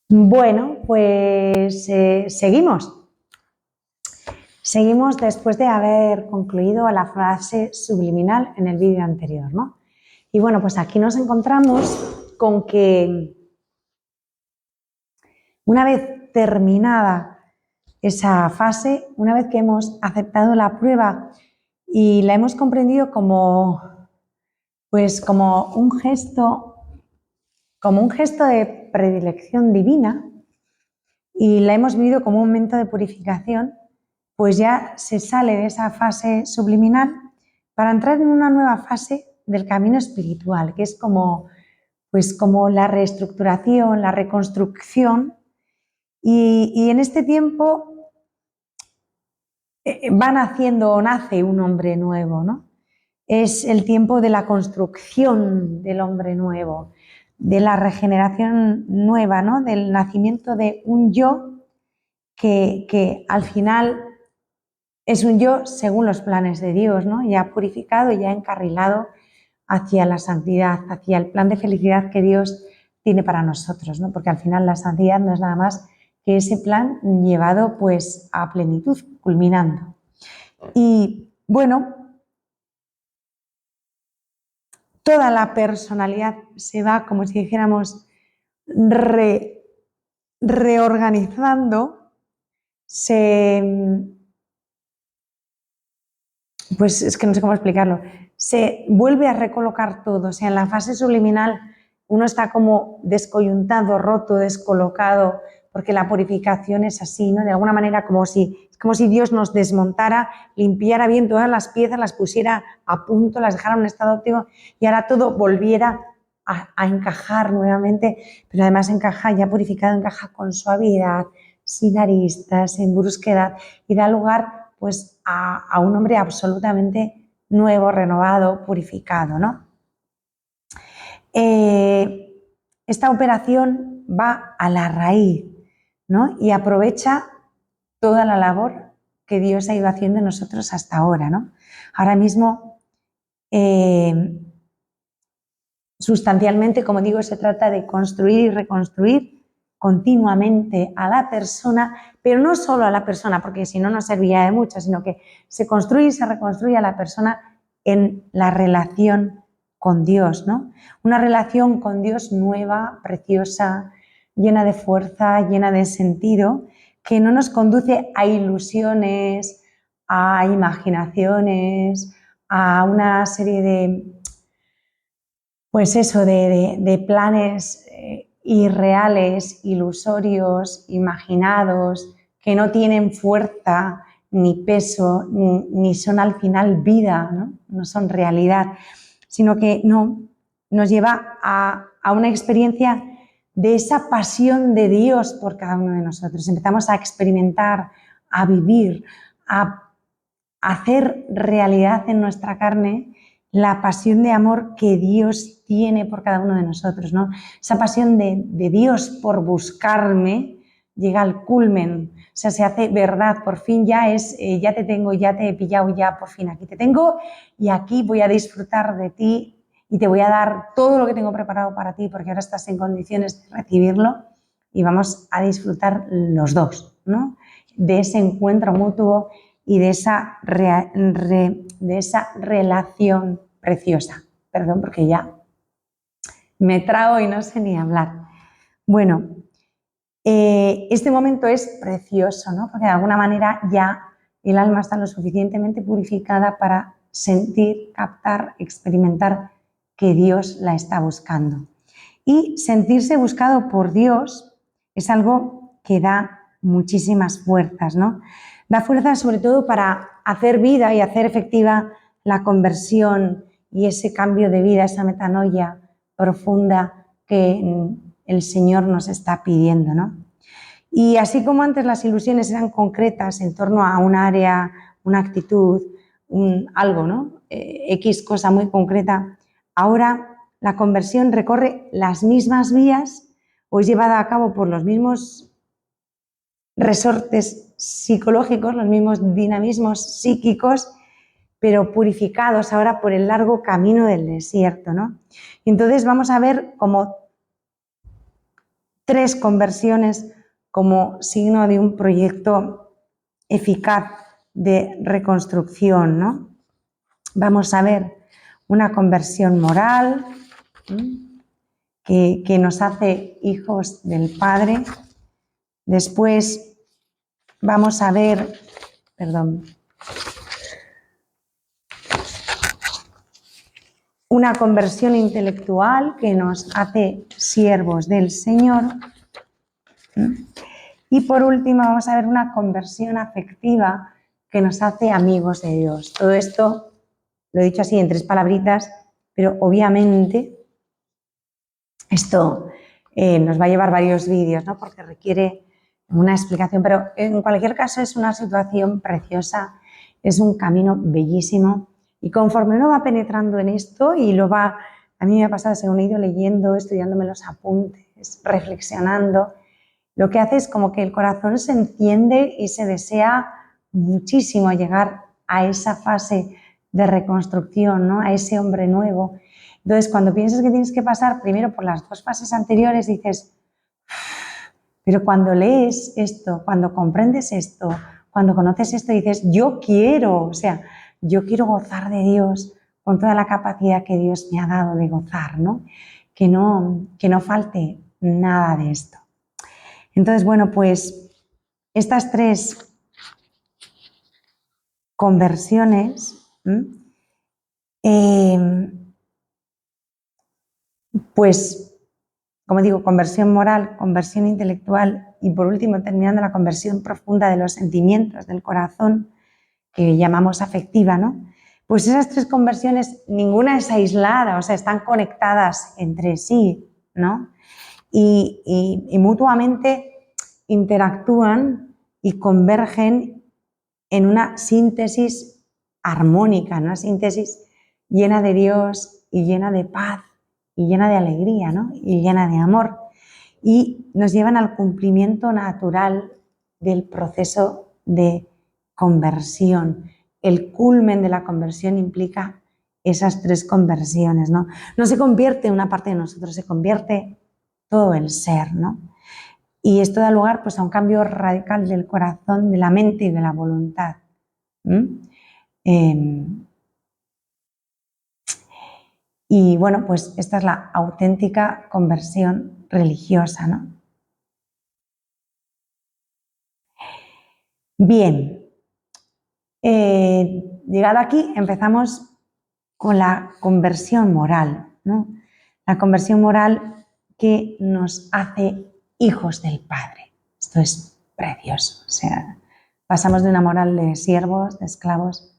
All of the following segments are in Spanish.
Bueno, pues seguimos. Seguimos después de haber concluido la frase subliminal en el vídeo anterior, ¿no? Y bueno, pues aquí nos encontramos con que una vez terminada esa fase, una vez que hemos aceptado la prueba y la hemos comprendido como un gesto de predilección divina, y la hemos vivido como un momento de purificación, pues ya se sale de esa fase subliminal para entrar en una nueva fase del camino espiritual, que es como la reestructuración, la reconstrucción, y en este tiempo va naciendo o nace un hombre nuevo, ¿no? Es el tiempo de la construcción del hombre nuevo, de la regeneración nueva, ¿no? Del nacimiento de un yo que al final es un yo según los planes de Dios, ¿no? Ya purificado, ya encarrilado hacia la santidad, hacia el plan de felicidad que Dios tiene para nosotros, ¿no? Porque al final la santidad no es nada más que ese plan llevado pues a plenitud, culminando. Y bueno, toda la personalidad se va, como si dijéramos, reorganizando, pues es que no sé cómo explicarlo, se vuelve a recolocar todo. O sea, en la fase subliminal uno está como descoyuntado, roto, descolocado, porque la purificación es así, ¿no? De alguna manera es como si Dios nos desmontara, limpiara bien todas las piezas, las pusiera a punto, las dejara en un estado óptimo y ahora todo volviera a encajar nuevamente, pero además encaja, ya purificado, encaja con suavidad, sin aristas, sin brusquedad, y da lugar pues a un hombre absolutamente nuevo, renovado, purificado, ¿no? Esta operación va a la raíz, ¿no? Y aprovecha toda la labor que Dios ha ido haciendo en nosotros hasta ahora, ¿no? Ahora mismo, sustancialmente, como digo, se trata de construir y reconstruir continuamente a la persona, pero no solo a la persona, porque si no, no serviría de mucho, sino que se construye y se reconstruye a la persona en la relación con Dios, ¿no? Una relación con Dios nueva, preciosa, llena de fuerza, llena de sentido, que no nos conduce a ilusiones, a imaginaciones, a una serie de planes irreales, ilusorios, imaginados, que no tienen fuerza ni peso, ni son al final vida, ¿no? No son realidad, sino que nos lleva a una experiencia de esa pasión de Dios por cada uno de nosotros. Empezamos a experimentar, a vivir, a hacer realidad en nuestra carne la pasión de amor que Dios tiene por cada uno de nosotros, ¿no? Esa pasión de Dios por buscarme llega al culmen, o sea, se hace verdad, por fin ya te tengo, ya te he pillado, ya por fin aquí te tengo y aquí voy a disfrutar de ti y te voy a dar todo lo que tengo preparado para ti porque ahora estás en condiciones de recibirlo y vamos a disfrutar los dos, ¿no? De ese encuentro mutuo y de esa relación preciosa. Perdón, porque ya me trago y no sé ni hablar. Bueno, este momento es precioso, ¿no? Porque de alguna manera ya el alma está lo suficientemente purificada para sentir, captar, experimentar que Dios la está buscando. Y sentirse buscado por Dios es algo que da muchísimas fuerzas, ¿no? Da fuerzas sobre todo para hacer vida y hacer efectiva la conversión y ese cambio de vida, esa metanoia profunda que el Señor nos está pidiendo, ¿no? Y así como antes las ilusiones eran concretas en torno a un área, una actitud, algo, ¿no? X cosa muy concreta, ahora la conversión recorre las mismas vías o es llevada a cabo por los mismos resortes psicológicos, los mismos dinamismos psíquicos, pero purificados ahora por el largo camino del desierto, ¿no? Y entonces vamos a ver cómo 3 conversiones como signo de un proyecto eficaz de reconstrucción, ¿no? Vamos a ver una conversión moral que nos hace hijos del Padre. Después vamos a ver, una conversión intelectual que nos hace siervos del Señor. Y por último vamos a ver una conversión afectiva que nos hace amigos de Dios. Todo esto lo he dicho así en 3 palabritas, pero obviamente esto nos va a llevar varios vídeos, ¿no? Porque requiere una explicación, pero en cualquier caso es una situación preciosa, es un camino bellísimo y conforme uno va penetrando en esto y a mí me ha pasado según he ido leyendo, estudiándome los apuntes, reflexionando, lo que hace es como que el corazón se enciende y se desea muchísimo llegar a esa fase de reconstrucción, ¿no? A ese hombre nuevo. Entonces, cuando piensas que tienes que pasar primero por las 2 fases anteriores, dices, pero cuando lees esto, cuando comprendes esto, cuando conoces esto, dices, yo quiero gozar de Dios con toda la capacidad que Dios me ha dado de gozar, ¿no? Que no falte nada de esto. Entonces, bueno, pues estas 3 conversiones, pues, como digo, conversión moral, conversión intelectual y por último terminando la conversión profunda de los sentimientos del corazón, que llamamos afectiva, ¿no? Pues esas 3 conversiones, ninguna es aislada, o sea, están conectadas entre sí, ¿no? Y mutuamente interactúan y convergen en una síntesis armónica, una síntesis llena de Dios y llena de paz y llena de alegría, ¿no? Y llena de amor. Y nos llevan al cumplimiento natural del proceso de conversión. El culmen de la conversión implica esas 3 conversiones, ¿no? No se convierte una parte de nosotros, se convierte todo el ser, ¿no? Y esto da lugar pues, a un cambio radical del corazón, de la mente y de la voluntad. Y bueno, pues esta es la auténtica conversión religiosa, ¿no? Bien, llegado aquí empezamos con la conversión moral, ¿no? La conversión moral que nos hace hijos del Padre. Esto es precioso, o sea, pasamos de una moral de siervos, de esclavos,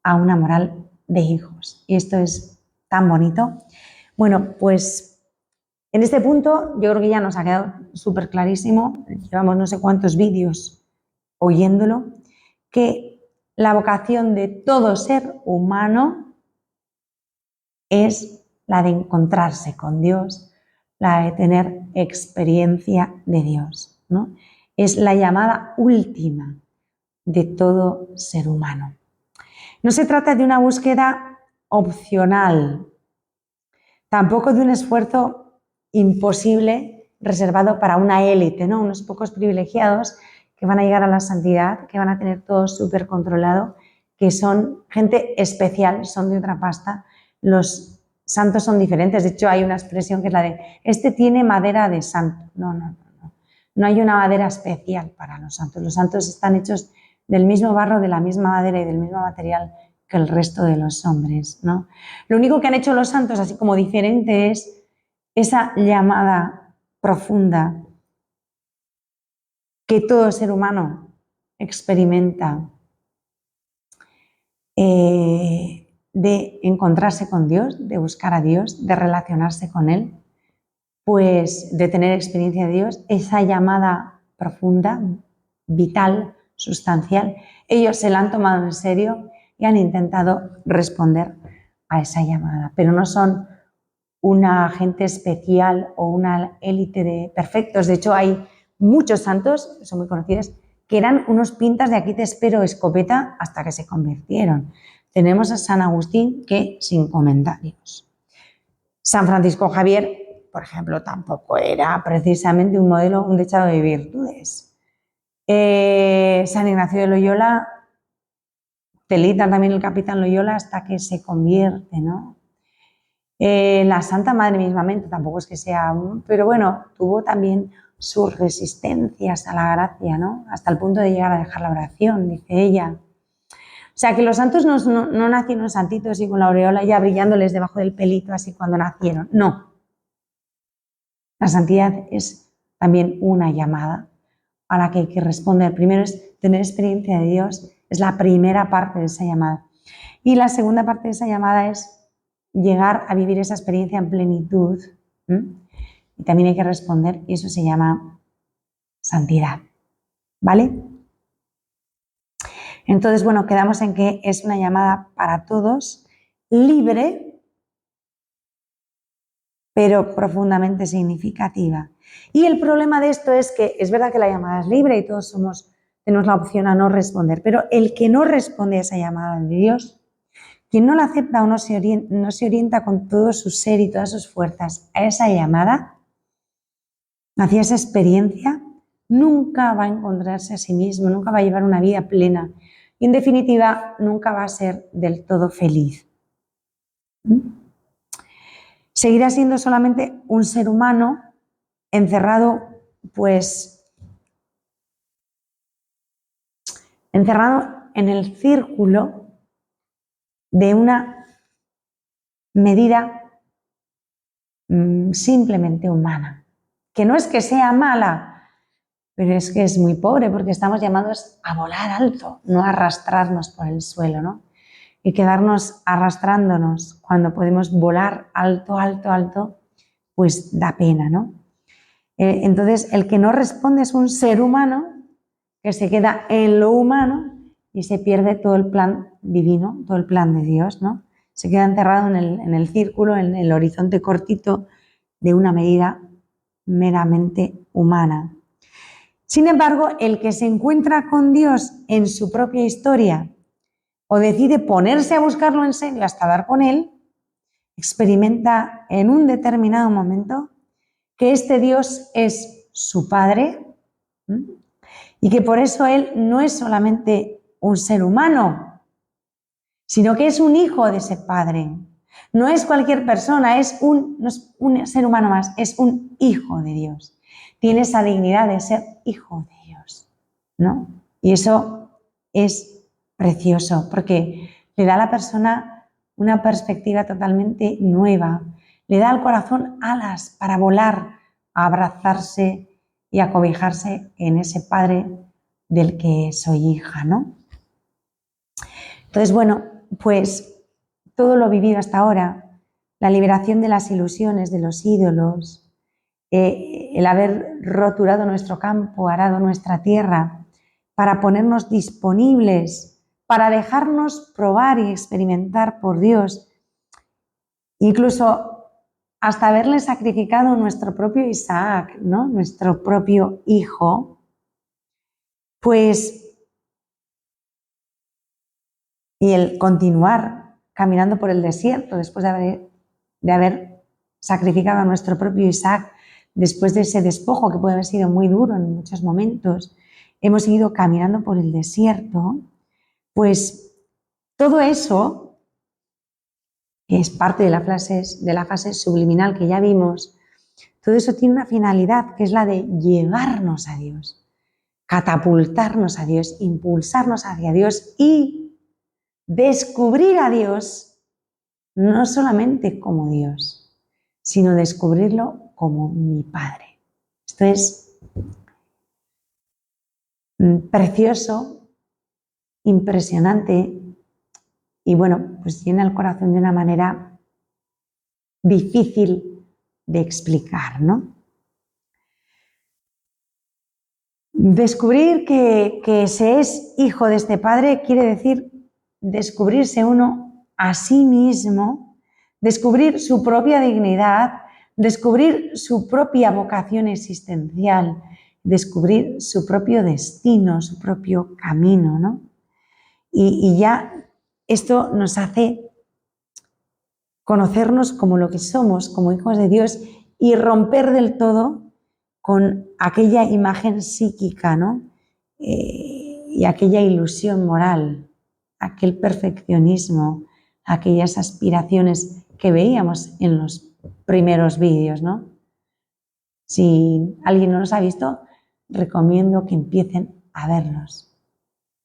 a una moral de hijos. Y esto es tan bonito. Bueno, pues en este punto yo creo que ya nos ha quedado súper clarísimo, llevamos no sé cuántos vídeos oyéndolo, que la vocación de todo ser humano es la de encontrarse con Dios, la de tener experiencia de Dios, ¿no? Es la llamada última de todo ser humano. No se trata de una búsqueda opcional, tampoco de un esfuerzo imposible reservado para una élite, ¿no? Unos pocos privilegiados que van a llegar a la santidad, que van a tener todo súper controlado, que son gente especial, son de otra pasta. Los santos son diferentes. De hecho, hay una expresión que es la de este tiene madera de santo. No. No hay una madera especial para los santos. Los santos están hechos del mismo barro, de la misma madera y del mismo material que el resto de los hombres, ¿no? Lo único que han hecho los santos, así como diferente, es esa llamada profunda que todo ser humano experimenta de encontrarse con Dios, de buscar a Dios, de relacionarse con Él, pues de tener experiencia de Dios, esa llamada profunda, vital, sustancial. Ellos se la han tomado en serio y han intentado responder a esa llamada, pero no son una gente especial o una élite de perfectos. De hecho, hay muchos santos, son muy conocidos, que eran unos pintas de aquí te espero escopeta hasta que se convirtieron. Tenemos a San Agustín que sin comentarios. San Francisco Javier por ejemplo, tampoco era precisamente un modelo, un dechado de virtudes. San Ignacio de Loyola, telita también el capitán Loyola hasta que se convierte, ¿no? La Santa Madre mismamente, tampoco es que sea, pero bueno, tuvo también sus resistencias a la gracia, ¿no? Hasta el punto de llegar a dejar la oración, dice ella. O sea, que los santos no nacieron santitos y con la aureola ya brillándoles debajo del pelito, así cuando nacieron. No. La santidad es también una llamada a la que hay que responder. Primero es tener experiencia de Dios, es la primera parte de esa llamada. Y la segunda parte de esa llamada es llegar a vivir esa experiencia en plenitud. Y también hay que responder, y eso se llama santidad. ¿Vale? Entonces, bueno, quedamos en que es una llamada para todos, libre, pero profundamente significativa. Y el problema de esto es que es verdad que la llamada es libre y todos tenemos la opción a no responder, pero el que no responde a esa llamada de Dios, quien no la acepta o no se orienta con todo su ser y todas sus fuerzas a esa llamada, hacia esa experiencia, nunca va a encontrarse a sí mismo, nunca va a llevar una vida plena y, en definitiva, nunca va a ser del todo feliz. Seguirá siendo solamente un ser humano encerrado, encerrado en el círculo de una medida simplemente humana, que no es que sea mala, pero es que es muy pobre porque estamos llamados a volar alto, no a arrastrarnos por el suelo, ¿no? Y quedarnos arrastrándonos cuando podemos volar alto, alto, alto, pues da pena, ¿no? Entonces, el que no responde es un ser humano que se queda en lo humano y se pierde todo el plan divino, todo el plan de Dios, ¿no? Se queda encerrado en el círculo, en el horizonte cortito de una medida meramente humana. Sin embargo, el que se encuentra con Dios en su propia historia o decide ponerse a buscarlo en serio hasta dar con él, experimenta en un determinado momento que este Dios es su Padre y que por eso él no es solamente un ser humano, sino que es un hijo de ese Padre. No es cualquier persona, no es un ser humano más, es un hijo de Dios. Tiene esa dignidad de ser hijo de Dios, ¿no? Y eso es precioso porque le da a la persona una perspectiva totalmente nueva, le da al corazón alas para volar, a abrazarse y a cobijarse en ese Padre del que soy hija, ¿no? Entonces, bueno, pues todo lo vivido hasta ahora, la liberación de las ilusiones, de los ídolos, el haber roturado nuestro campo, arado nuestra tierra, para ponernos disponibles, para dejarnos probar y experimentar por Dios, incluso hasta haberle sacrificado nuestro propio Isaac, ¿no? Nuestro propio hijo, pues, y el continuar caminando por el desierto después de haber sacrificado a nuestro propio Isaac, después de ese despojo que puede haber sido muy duro en muchos momentos, hemos seguido caminando por el desierto, pues todo eso, que es parte de la fase subliminal que ya vimos, todo eso tiene una finalidad que es la de llevarnos a Dios, catapultarnos a Dios, impulsarnos hacia Dios y descubrir a Dios no solamente como Dios, sino descubrirlo como mi Padre. Esto es precioso, impresionante y bueno, pues llena el corazón de una manera difícil de explicar, ¿no? Descubrir que se es hijo de este Padre quiere decir descubrirse uno a sí mismo, descubrir su propia dignidad, descubrir su propia vocación existencial, descubrir su propio destino, su propio camino, ¿no? Y ya esto nos hace conocernos como lo que somos, como hijos de Dios, y romper del todo con aquella imagen psíquica, ¿no? Y aquella ilusión moral, aquel perfeccionismo, aquellas aspiraciones que veíamos en los primeros vídeos, ¿no? Si alguien no los ha visto, recomiendo que empiecen a verlos.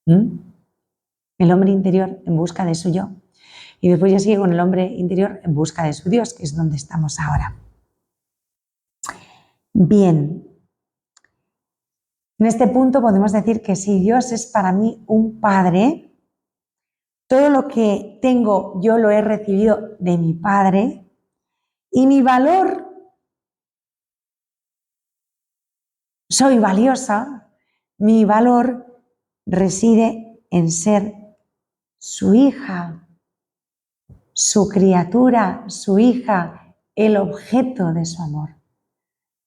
El hombre interior en busca de su yo. Y después ya sigue con el hombre interior en busca de su Dios, que es donde estamos ahora. Bien. En este punto podemos decir que si Dios es para mí un padre, todo lo que tengo yo lo he recibido de mi padre y mi valor, soy valiosa, mi valor reside en ser su hija, su criatura, su hija, el objeto de su amor,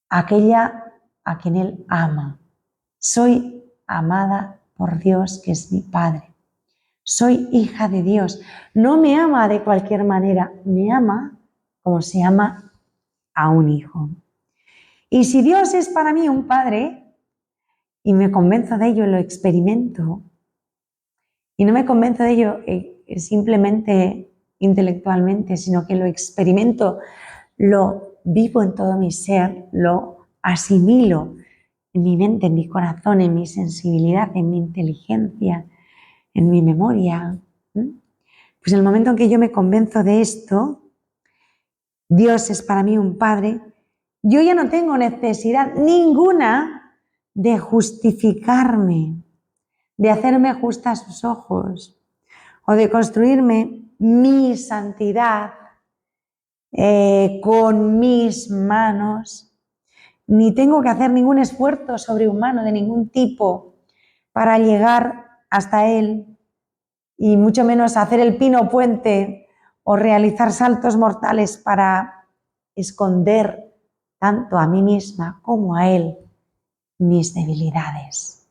aquella a quien él ama. Soy amada por Dios, que es mi Padre. Soy hija de Dios. No me ama de cualquier manera, me ama como se ama a un hijo. Y si Dios es para mí un Padre, y me convenzo de ello, lo experimento, y no me convenzo de ello simplemente intelectualmente, sino que lo experimento, lo vivo en todo mi ser, lo asimilo en mi mente, en mi corazón, en mi sensibilidad, en mi inteligencia, en mi memoria. Pues en el momento en que yo me convenzo de esto, Dios es para mí un Padre, yo ya no tengo necesidad ninguna de justificarme, de hacerme justa a sus ojos o de construirme mi santidad con mis manos, ni tengo que hacer ningún esfuerzo sobrehumano de ningún tipo para llegar hasta Él, y mucho menos hacer el pino puente o realizar saltos mortales para esconder tanto a mí misma como a Él mis debilidades.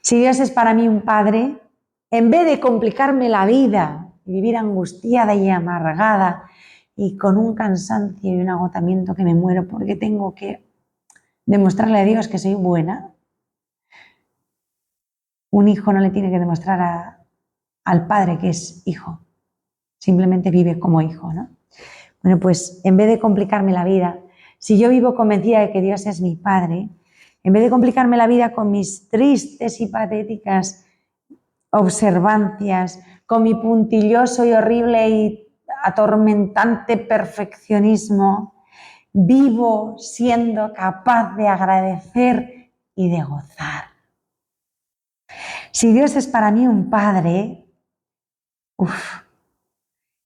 Si Dios es para mí un Padre, en vez de complicarme la vida y vivir angustiada y amargada y con un cansancio y un agotamiento que me muero porque tengo que demostrarle a Dios que soy buena, un hijo no le tiene que demostrar al padre que es hijo, simplemente vive como hijo, ¿no? Bueno, pues en vez de complicarme la vida, si yo vivo convencida de que Dios es mi Padre, en vez de complicarme la vida con mis tristes y patéticas observancias, con mi puntilloso y horrible y atormentante perfeccionismo, vivo siendo capaz de agradecer y de gozar. Si Dios es para mí un Padre,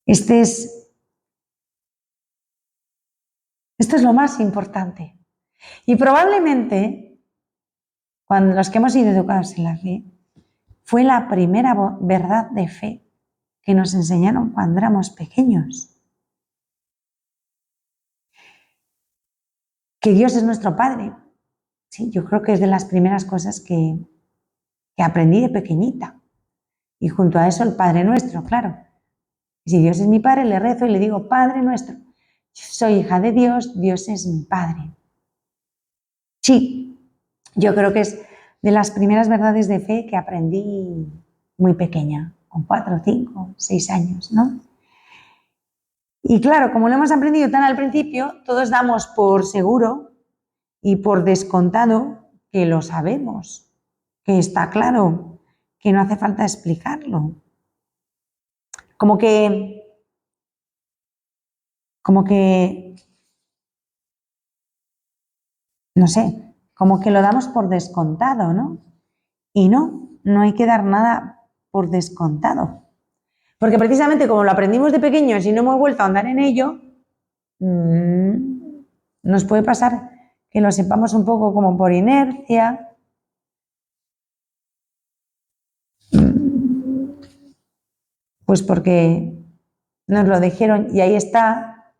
esto es lo más importante. Y probablemente, cuando los que hemos sido educados en la fe, fue la primera verdad de fe que nos enseñaron cuando éramos pequeños. Que Dios es nuestro Padre. Sí, yo creo que es de las primeras cosas que aprendí de pequeñita. Y junto a eso el Padre Nuestro, claro. Y si Dios es mi Padre, le rezo y le digo, Padre Nuestro. Yo soy hija de Dios, Dios es mi Padre. Sí, yo creo que es de las primeras verdades de fe que aprendí muy pequeña, con 4, 5, 6 años, ¿no? Y claro, como lo hemos aprendido tan al principio, todos damos por seguro y por descontado que lo sabemos, que está claro, que no hace falta explicarlo. Como que, no sé, como que lo damos por descontado, ¿no? Y no hay que dar nada por descontado. Porque precisamente como lo aprendimos de pequeños y no hemos vuelto a andar en ello, nos puede pasar que lo sepamos un poco como por inercia. Pues porque nos lo dijeron y ahí está,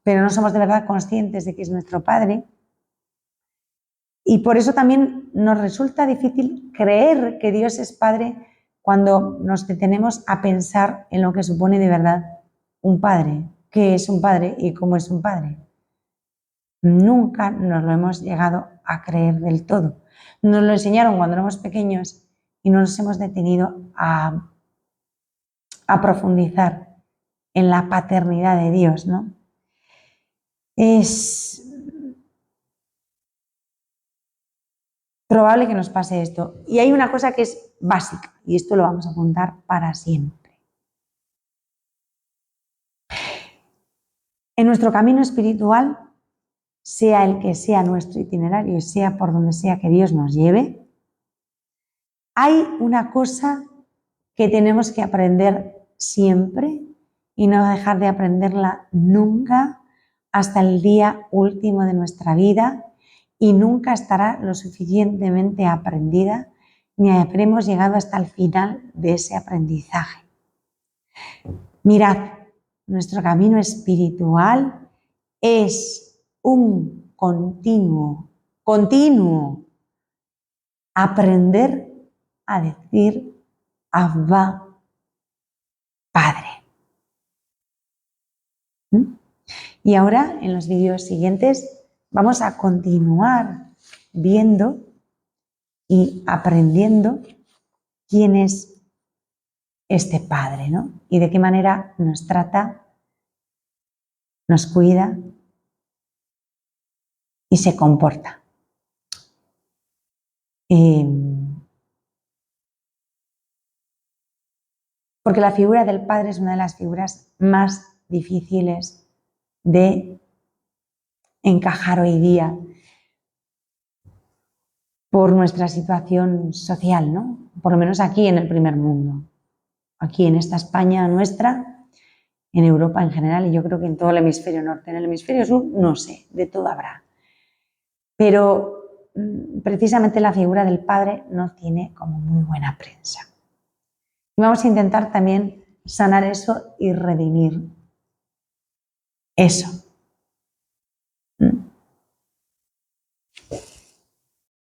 pero no somos de verdad conscientes de que es nuestro Padre. Y por eso también nos resulta difícil creer que Dios es Padre cuando nos detenemos a pensar en lo que supone de verdad un Padre. qué es un padre y cómo es un padre. Nunca nos lo hemos llegado a creer del todo. Nos lo enseñaron cuando éramos pequeños y no nos hemos detenido a profundizar en la paternidad de Dios, ¿no? Es probable que nos pase esto. Y hay una cosa que es básica, y esto lo vamos a apuntar para siempre. En nuestro camino espiritual, sea el que sea nuestro itinerario, sea por donde sea que Dios nos lleve, hay una cosa que tenemos que aprender siempre y no dejar de aprenderla nunca hasta el día último de nuestra vida, y nunca estará lo suficientemente aprendida ni habremos llegado hasta el final de ese aprendizaje. Mirad, nuestro camino espiritual es un continuo aprender a decir Abba, Padre. Y ahora, en los vídeos siguientes, vamos a continuar viendo y aprendiendo quién es este Padre, ¿no? Y de qué manera nos trata, nos cuida y se comporta. Porque la figura del Padre es una de las figuras más difíciles de encajar hoy día por nuestra situación social, ¿no? Por lo menos aquí en el primer mundo, aquí en esta España nuestra, en Europa en general, y yo creo que en todo el hemisferio norte. En el hemisferio sur, no sé, de todo habrá. Pero precisamente la figura del Padre no tiene como muy buena prensa. Y vamos a intentar también sanar eso y redimir eso.